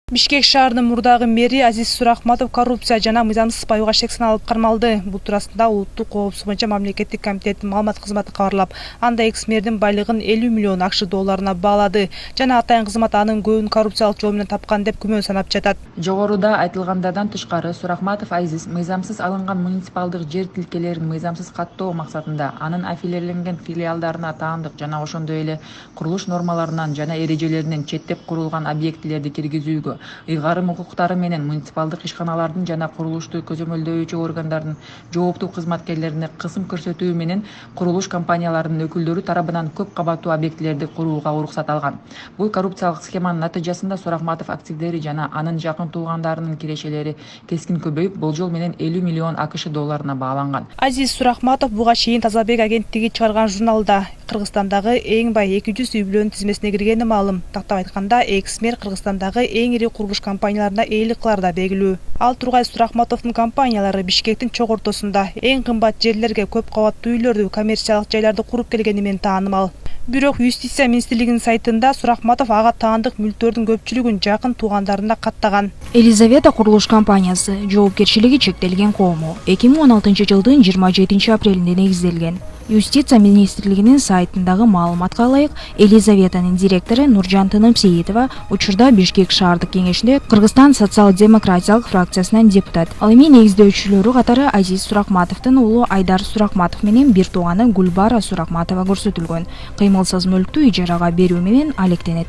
Бишкек шаарынын мурдагы мэри Азиз Суракматов коррупция жана мыйзамсыз пайга шек саналып кармалды. Бул туурасында Улуттук коопсуздук боюнча мамлекеттик комитеттин маалымат кызматы кабарлап, анда экс-мэрдин байлыгын 50 миллион акш долларына баалады. Жана атайын кызмат анын көбүн коррупциялык жол менен тапкан деп күмөн санап жатат. Жогоруда айтылгандардан тышкары Суракматов Азиз мыйзамсыз алынган муниципалдык жер тилкелерин мыйзамсыз каттоо максатында анын аффилирленген филиалдарына таандык жана ошондой эле курулуш нормаларынан жана эрежелеринен четтеп курулган объектилерди киргизүүгө, ыйгарым укуктары менен муниципалдык ишканалардын жана курулушту көзөмөлдөөчү органдардын жооптуу кызматкерлерине кысым көрсөтүү менен курулуш компанияларынын өкүлдөрү тарабынан көп кабаттуу объектилерди курууга уруксат алган. Бул коррупциялык схеманын натыйжасында Суракматов активдери жана анын жакын туугандарынын кирешелери кескин көбөйүп, болжол менен 50 миллион акш долларына бааланган. Азиз Суракматов буга чейин Тазабек агенттиги чыгарган журналда Кыргызстандагы эң бай 200 үй бүлөнүн тизмесине киргени маалым. Тактап айтканда, экс-мэр Кыргызстандагы эң ири курулуш компанияларына ээлик кылары да белгилүү. Ал тургай Суракматовдун компаниялары Бишкектин чок ортосунда эң кымбат жерлерге көп кабаттуу үйлөрдү, коммерциялык жайларды куруп келгени менен таанымал. Бирок Юстиция министрлигинин сайтында Суракматов ага таандык мүлктөрдүн көпчүлүгүн жакын туугандарына каттаган. Елизавета курулуш компаниясы жоопкерчилиги чектелген коому 2016 жылдын 27 апрелинде негизделген. Юстиция министрлигинин сайтындагы маалыматка ылайык, Елизаветанын директору Нуржан Тынымсейитова учурда Бишкек шаардык кеңешинде Кыргызстан социал-демократиялык фракциясынан депутат. Ал эми негиздөөчүлөрү катары Азиз Суракматовдун уулу Айдар Суракматов менен бир тууганы Гүлбара Суракматова көрсөтүлгөн. Кыймылсыз мүлктү ижарага берүү менен алектенет.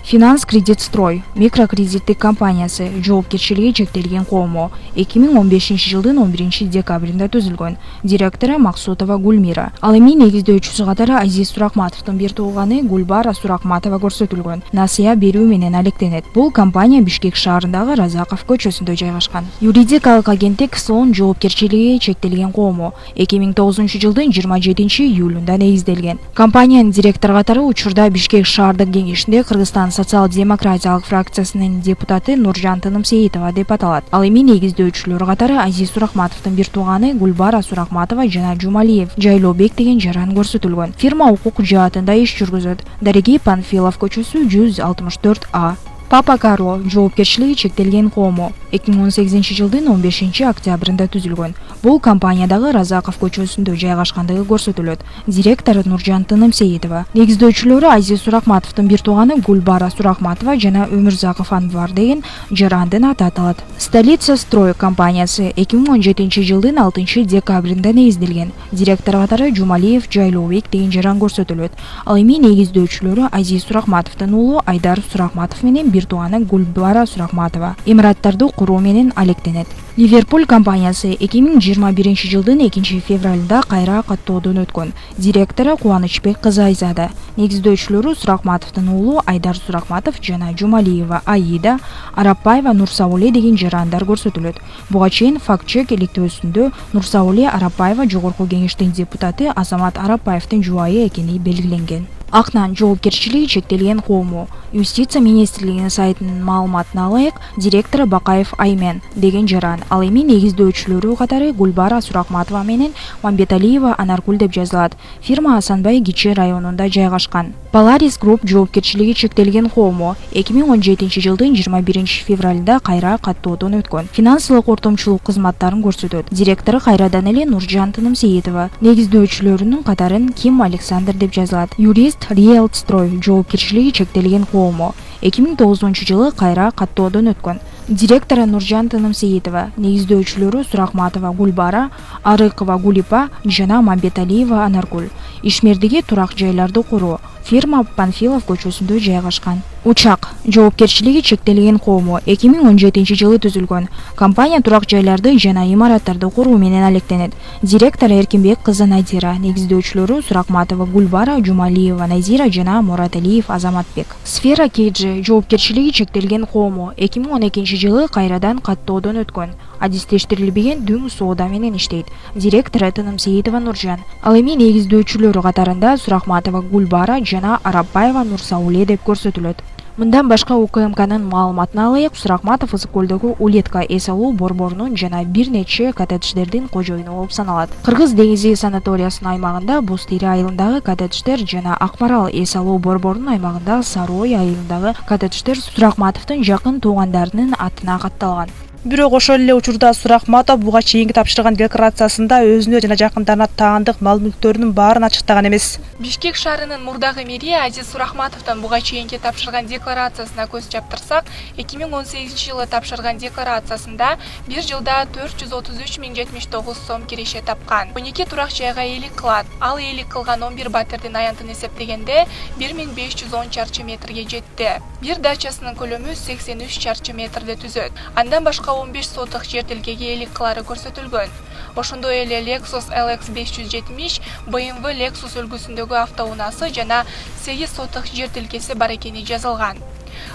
Финанс кредит строй микрокредиттик компаниясы жоопкерчилиги чектелген коому 2015 жылдын 11 декабринде түзүлгөн. Директору Максутова Гүлмира. Ал эми негиздөөчүсү катары Азиз Суракматовдун бир тууганы Гүлбара Суракматова көрсөтүлгөн. Насыя берүү менен алектенет. Бул компания Бишкек шаарындагы Разаков көчөсүндө жайгашкан. Юридикалык агенттик КСОнун жоопкерчилиги чектелген коому 2009 жылдын 27 июлунда негизделген. Компаниянын директору катары учурда Бишкек шаардык кеңешинде Кыргызстан социал-демократиялык фракциясынын депутаты Нуржан Тынымсейитова деп аталат. Ал эми негиздөөчүлөр катары Азиз Суракматовдун бир тууганы Гүлбара Суракматова жана Жумалиев Жайлообек деген жаран көрсөтүлгөн. Фирма укук жаатында иш жүргүзөт. Дареги Панфилов көчөсү 164А. Папа Карло жоопкерчилиги чектелген коому 2018 жылдын 15 октябрында түзүлгөн. Бул компаниядагы Разаков көчөсүндө жайгашкандыгы көрсөтүлөт. Директору Нуржан Тынымсейитова. Негиздөөчүлөрү Азиз Суракматовдун бир тууганы Гүлбара Суракматова жана Өмүрзаков Анвар деген жарандын аты аталат. Столица строй компаниясы 2017 жылдын 6 декабринде негизделген. Директору катары Жумалиев Жайлообек деген жаран көрсөтүлөт. Ал эми негиздөөчүлөрү Азиз Суракматовдун уулу Айдар Суракматов менен бир тууганы Гүлбара Суракматова имараттарды куруу менен алектенет. Ливерпуль компаниясы 2021 жылдын 2 февралында кайра каттоодон өткөн. Директору Кубанычбек кызы Айзада. Негиздөөчүлөрү Суракматовдун уулу Айдар Суракматов жана Жумалиева Аида, Арапбаева Нурсауле деген жарандар көрсөтүлөт. Буга чейин факт-чек иликтөөсүндө Нурсауле Арапбаева жогорку кеңештин депутаты Азамат Арапбаевдин жубайы экени белгиленген. Акнан жоопкерчилиги чектелген коому Юстиция министрлигинин сайтынын маалыматына ылайык, директору Бакаев Аймен деген жаран. Ал эми негиздөөчүлөрү катары Гүлбара Суракматова менен Мамбеталиева Анаркуль деп жазылат. Фирма Асанбай Кичи районунда жайгашкан. Polaris Group жоопкерчилиги чектелген коому 2017 жылдын 21 февралында кайра каттоодон өткөн. Финансылык ортомчулук кызматтарын көрсөтөт. Директору кайрадан эле Нуржан Тынымсейитова. Негиздөөчүлөрүнүн катарын Ким Александр деп жазылат. Юрист Риэлт строй жоопкерчилиги чектелген коому 2009 жылы кайра каттоодон өткөн. Директору Нуржан Тынымсейитова, негиздөөчүлөрү Суракматова Гүлбара, Арыкова Гулипа жана Мамбеталиева Анаркуль. Ишмердиги турак жайларды куруу. Фирма Панфилов көчөсүндө жайгашкан. Учак жоопкерчилиги чектелген коому 2017 жылы түзүлгөн. Компания турак жайларды жана имараттарды куруу менен алектенет. Директору Эркинбек кызы Надира, негиздөөчүлөрү Суракматова Гүлбара, Жумалиева Назира жана Мураталиев Азаматбек. Сфера Кейджи жоопкерчилиги чектелген коому 2012 жылы кайрадан каттоодон өткөн. Адистештирилбеген дүң соода менен иштейт. Директору Тынымсейитова Нуржан. Ал эми негиздөөчүлөрү катарында Суракматова Гүлбара жана Арапбаева Нурсауле деп көрсөтүлөт. Мындан башка УКМКнын маалыматына ылайык, Суракматов ысык көлдөгү улетка эс алуу борборунун жана бир нече коттедждердин кожоюну болуп саналат. Кыргыз деңизи санаториясынын аймагында Буз Тери айылындагы коттедждер жана Акмарал эс алуу борборунун аймагында Сары Ой айылындагы коттедждер Суракматовдун жакын туугандарынын атына катталган. Бирок ошол эле учурда Суракматов буга чейинки тапшырган декларациясында өзүнө жана жакындарына таандык мал мүлктөрүнүн баарын ачыктаган эмес. Бишкек шаарынын мурдагы мэри Азиз Суракматовдун буга чейинки тапшырган декларациясына көз чаптырсак, 2018 жылы тапшырган декларациясында 1 жылда 433.079 сом киреше тапкан. 12 турак жайга ээлик кылат. Ал ээлик кылган 11 батирдин аянтын эсептегенде 1510 чарчы метрге жетти. Бир дачасынын көлөмү 83 чарчы метрди түзөт. Андан башка 15 соток жер тилкеге ээлик кылары көрсөтүлгөн. Ошондой эле Lexus LX 570 BMW Lexus үлгүсүндөгү автоунаасы жана 8 соток жер тилкеси бар экени жазылган.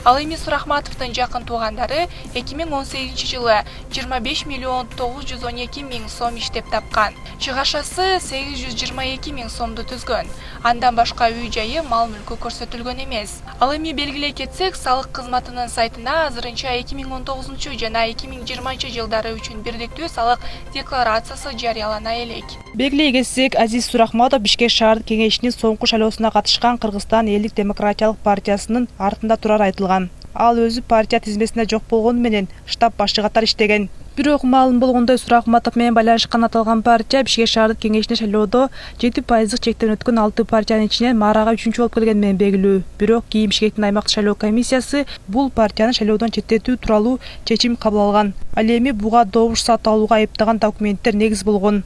Ал эми Суракматовдун жакын туугандары 2018 жылы 25.912.000 сом иштеп тапкан. Чыгашасы 822.000 сомду түзгөн. Андан башка үй жайы, мал мүлкү көрсөтүлгөн эмес. Ал эми белгилей кетсек, салык кызматынын сайтына азырынча 2019 жана 2020 жылдары үчүн бирдиктүү салык декларациясы жарыялана элек. Белгилей кетсек, Азиз Суракматов Бишкек шаардык кеңешинин соңку шайлоосуна катышкан Кыргызстан элдик демократиялык партиясынын артында турар айтылган. Ал өзү партия тизмесинде жок болгону менен штаб башчы катары иштеген. Бирок маалым болгондой, Суракматов менен байланышкан аталган партия Бишкек шаардык кеңешине шайлоодо 7% чектен өткөн 6 партиянын ичинен маарага 3-чү болуп келгени менен белгилүү. Бирок кийин Бишкектин аймактык шайлоо комиссиясы бул партияны шайлоодон четтетүү тууралуу чечим кабыл алган. Ал эми буга добуш сатып алууга айыптаган документтер негиз болгон.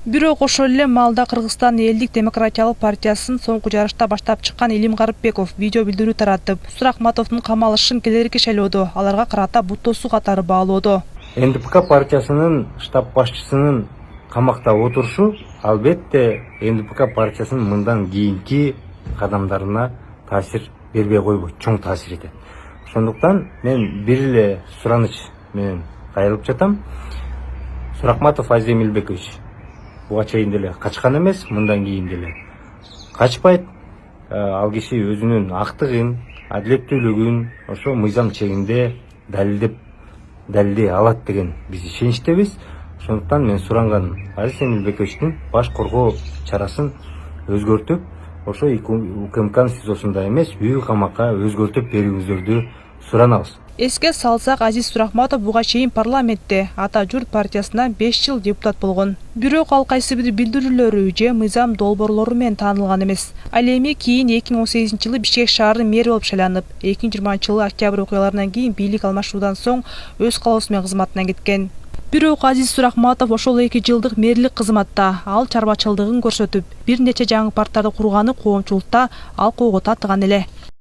Бирок ошол эле маалда Кыргызстан элдик демократиялык партиясынын соңку жарышта баштап чыккан Илим Гарыпбеков видео билдирүү таратып, Суракматовдун камалышын келерки шайлоодо аларга карата буттоосу катары баалоодо. НДПК партиясынын штаб башчысынын камакта отурушу албетте НДПК партиясынын мындан кийинки кадамдарына таасир бербей койбойт, чоң таасир этет. Ошондуктан мен бир эле сураныч менен кайрылып жатам. Суракматов Азиз Эмилбекович буга чейин деле качкан эмес, мындан кийин деле качпайт. Ал киши өзүнүн актыгын, адилеттүүлүгүн ошо мыйзам чегинде далилдей алат деген биз ишеничтебиз. Ошондуктан мен суранганым Азиз Эмилбековичтин баш коргоо чарасын өзгөртүп, ошо УКМКнын СИЗОсунда эмес, үй камакка өзгөртүп берүүңүздөрдү суранабыз. Эске салсак, Азиз Суракматов буга чейин парламентте Ата Журт партиясынан 5 жыл депутат болгон. Бирок ал кайсы бир билдирүүлөрү же мыйзам долбоорлору менен таанылган эмес. Ал эми кийин 2018 жылы Бишкек шаарынын мэри болуп шайланып, 2020 жылы октябрь окуяларынан кийин бийлик алмашуудан соң өз калоосу менен кызматынан кеткен. Бирок Азиз Суракматов ошол 2 жылдык мэрлик кызматта ал чарбачылыгын көрсөтүп, бир нече жаңы парктарды курганы коомчулукта ал койгото атыган эле.